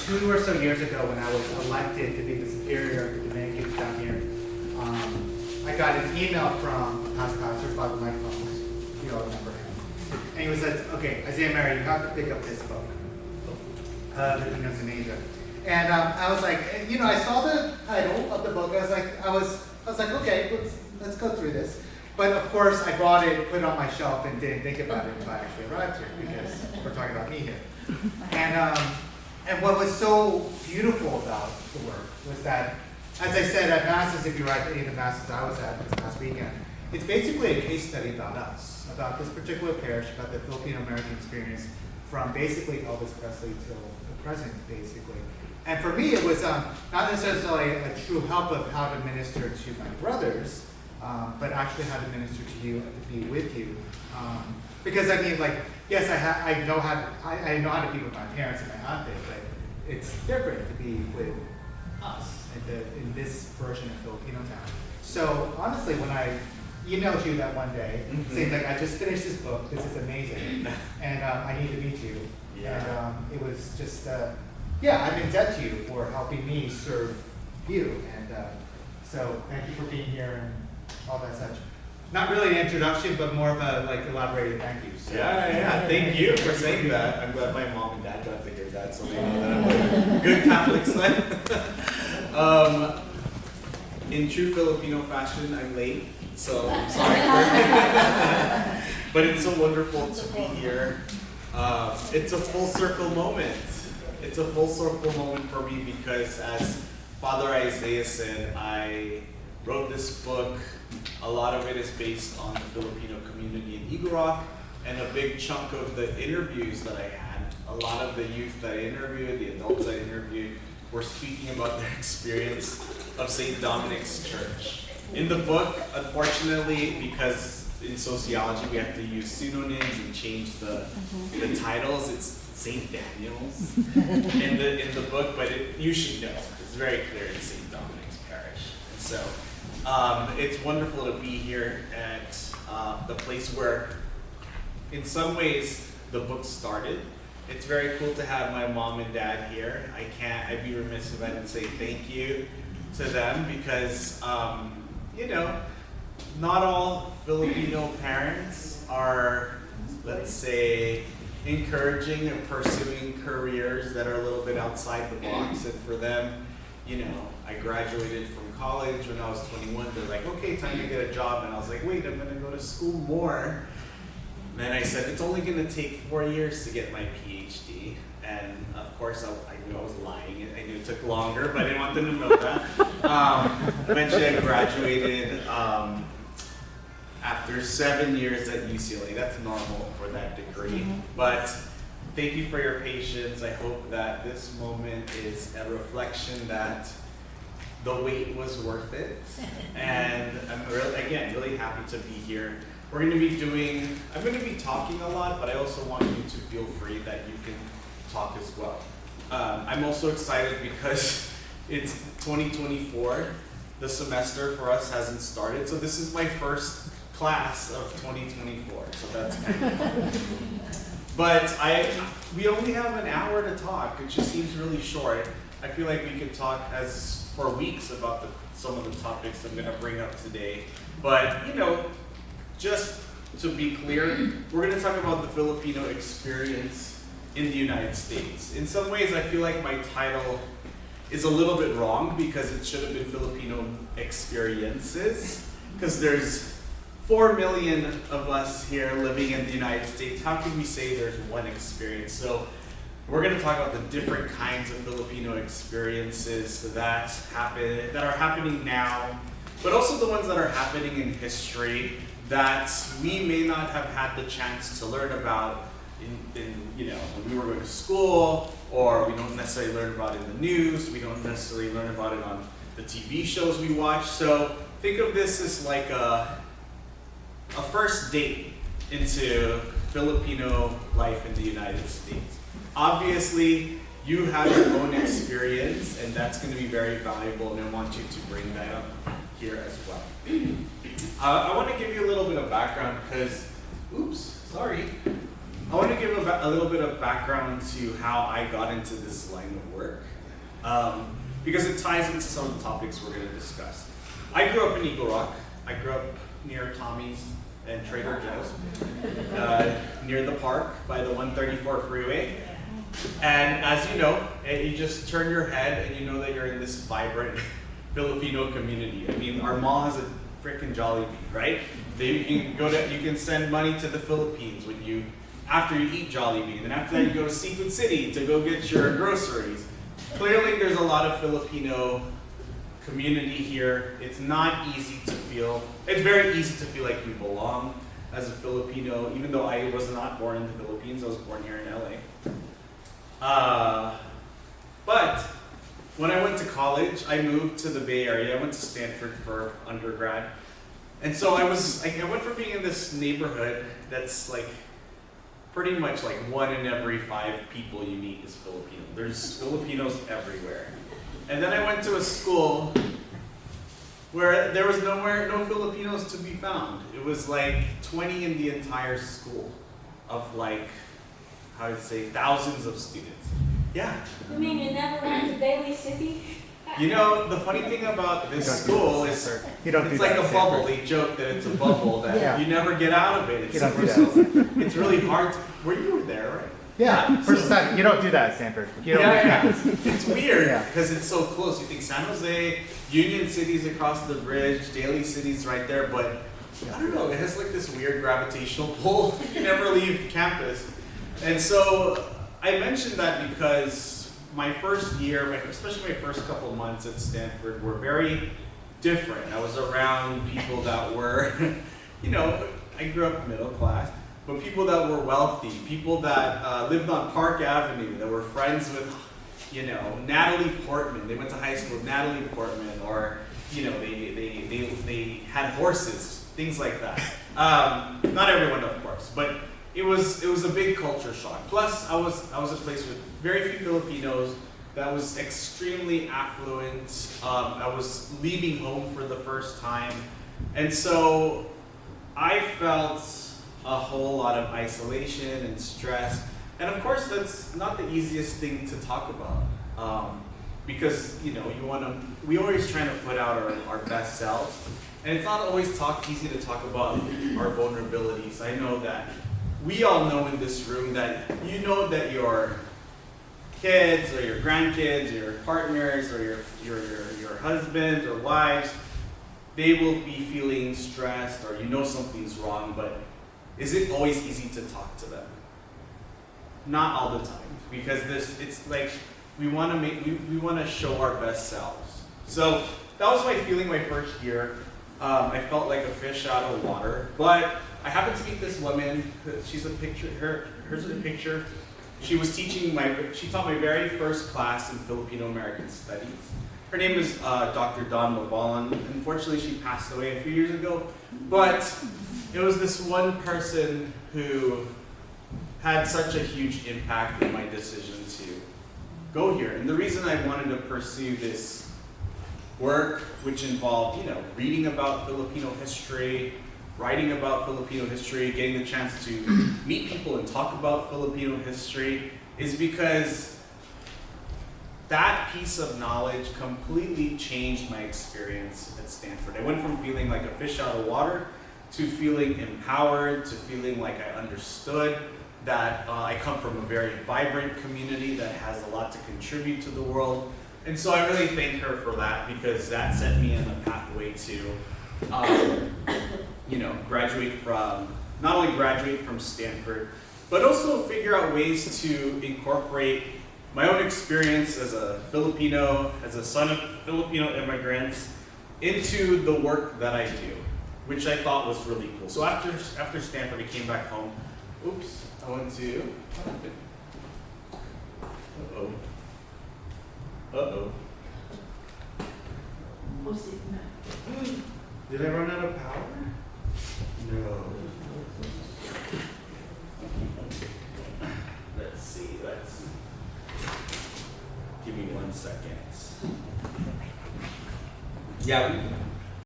2 or so years ago, when I was elected to be the superior of the Dominicans down here, I got an email from a past pastor, Father Mike Thomas. You all remember him. And he was like, okay, Isaiah Mary, you have to pick up this book, The Kingdoms in Asia. And I was like, you know, I saw the title of the book. I was like, okay, let's go through this. But of course, I brought it, put it on my shelf, and didn't think about it until I actually arrived here, because we're talking about me here. And what was so beautiful about the work was that, as I said at Masses, if you were at any of the Masses I was at this past weekend, it's basically a case study about us, about this particular parish, about the Filipino-American experience from basically Elvis Presley till the present, basically. And for me, it was not necessarily a true help of how to minister to my brothers, but actually how to minister to you and to be with you. Because I mean, like, yes, I know how to be with my parents and my auntie, but it's different to be with us in this version of Filipino town. So honestly, when I emailed you that one day, saying like, I just finished this book, this is amazing, and I need to meet you. Yeah. And it was just, yeah, I'm in debt to you for helping me serve you. And so thank you for being here and all that such. Not really an introduction, but more of a like elaborated thank you. So. Yeah. Thank you for saying that. I'm glad my mom and dad got to hear that, so they know that I'm a good Catholic son. In true Filipino fashion, I'm late, so I'm sorry for but it's so wonderful to be here. It's a full circle moment. It's a full circle moment for me because, as Father Isaiah said, I wrote this book. A lot of it is based on the Filipino community in Igorot, and a big chunk of the interviews that I had, a lot of the youth that I interviewed, the adults I interviewed, were speaking about their experience of St. Dominic's Church. In the book, unfortunately, because in sociology we have to use pseudonyms and change the titles, it's St. Daniel's in the book, but you should know, it's very clear in St. Dominic's Parish. And so it's wonderful to be here at the place where, in some ways, the book started. It's very cool to have my mom and dad here. I'd be remiss if I didn't say thank you to them because, you know, not all Filipino parents are, let's say, encouraging or pursuing careers that are a little bit outside the box. And for them, you know, I graduated from college when I was 21. They're like, okay, time to get a job. And I was like, wait, I'm gonna go to school more. And then I said, it's only gonna take 4 years to get my PhD. And of course, I knew I was lying. I knew it took longer, but I didn't want them to know that. Eventually I graduated after 7 years at UCLA. That's normal for that degree. But thank you for your patience. I hope that this moment is a reflection that the wait was worth it. And I'm really happy to be here. I'm going to be talking a lot, but I also want you to feel free that you can talk as well. I'm also excited because it's 2024. The semester for us hasn't started, so this is my first class of 2024, so that's kind of fun. But we only have an hour to talk. It just seems really short. I feel like we could talk for weeks about some of the topics I'm going to bring up today. But, you know, just to be clear, we're going to talk about the Filipino experience in the United States. In some ways, I feel like my title is a little bit wrong because it should have been Filipino experiences, because there's 4 million of us here living in the United States. How can we say there's one experience? So we're going to talk about the different kinds of Filipino experiences that are happening now, but also the ones that are happening in history that we may not have had the chance to learn about when we were going to school, or we don't necessarily learn about it in the news, we don't necessarily learn about it on the TV shows we watch. So think of this as like a first date into Filipino life in the United States. Obviously, you have your own experience, and that's going to be very valuable, and I want you to bring that up here as well. I want to give you a little bit of background because, I want to give a little bit of background to how I got into this line of work, because it ties into some of the topics we're going to discuss. I grew up in Eagle Rock. I grew up near Tommy's and Trader Joe's, near the park by the 134 freeway. And as you know, you just turn your head and you know that you're in this vibrant Filipino community. I mean, our mall has a freaking Jollibee, right? You can send money to the Philippines after you eat Jollibee. Then after that, you go to Seafood City to go get your groceries. Clearly, there's a lot of Filipino community here. It's not easy to feel. It's very easy to feel like you belong as a Filipino, even though I was not born in the Philippines. I was born here in LA. But when I went to college, I moved to the Bay Area. I went to Stanford for undergrad. And so I went from being in this neighborhood that's like pretty much like 1 in every 5 people you meet is Filipino. There's Filipinos everywhere. And then I went to a school where there was no Filipinos to be found. It was like 20 in the entire school of like, how to say, thousands of students. Yeah. You mean you never went to Daly City? You know, the funny thing about this school is it's like a bubble. They joke that it's a bubble that you never get out of it. It's really hard. You were there, right? Yeah, first time. You don't do that at Stanford. It's weird because it's so close. You think San Jose, Union City's across the bridge, Daly City's right there, but I don't know, it has like this weird gravitational pull. You never leave campus. And so I mentioned that because my first year, especially my first couple months at Stanford, were very different. I was around people that were, you know, I grew up middle class, but people that were wealthy, people that lived on Park Avenue, that were friends with, you know, Natalie Portman. They went to high school with Natalie Portman, or, you know, they had horses, things like that. Not everyone, of course, but it was a big culture shock. Plus, I was a place with very few Filipinos, that was extremely affluent. I was leaving home for the first time, and so I felt a whole lot of isolation and stress. And of course, that's not the easiest thing to talk about, because you know we always trying to put out our best selves, and it's not always easy to talk about our vulnerabilities. I know that we all know in this room that you know that your kids or your grandkids or your partners or your husbands or wives, they will be feeling stressed, or you know something's wrong, but is it always easy to talk to them? Not all the time, because it's like we want to show our best selves. So that was my feeling my first year. I felt like a fish out of water, but I happened to meet this woman. She's a picture. Here's a picture. She taught my very first class in Filipino American Studies. Her name is Dr. Dawn Mabalan. Unfortunately, she passed away a few years ago, but it was this one person who had such a huge impact in my decision to go here. And the reason I wanted to pursue this work, which involved, you know, reading about Filipino history, writing about Filipino history, getting the chance to meet people and talk about Filipino history, is because that piece of knowledge completely changed my experience at Stanford. I went from feeling like a fish out of water to feeling empowered, to feeling like I understood that I come from a very vibrant community that has a lot to contribute to the world. And so I really thank her for that, because that set me in a pathway to you know, not only graduate from Stanford, but also figure out ways to incorporate my own experience as a Filipino, as a son of Filipino immigrants, into the work that I do, which I thought was really cool. So after Stanford, I came back home. Oops, I went to, what happened? Uh-oh. Uh-oh. Did I run out of power? No. Let's see. Give me 1 second. Yeah, we can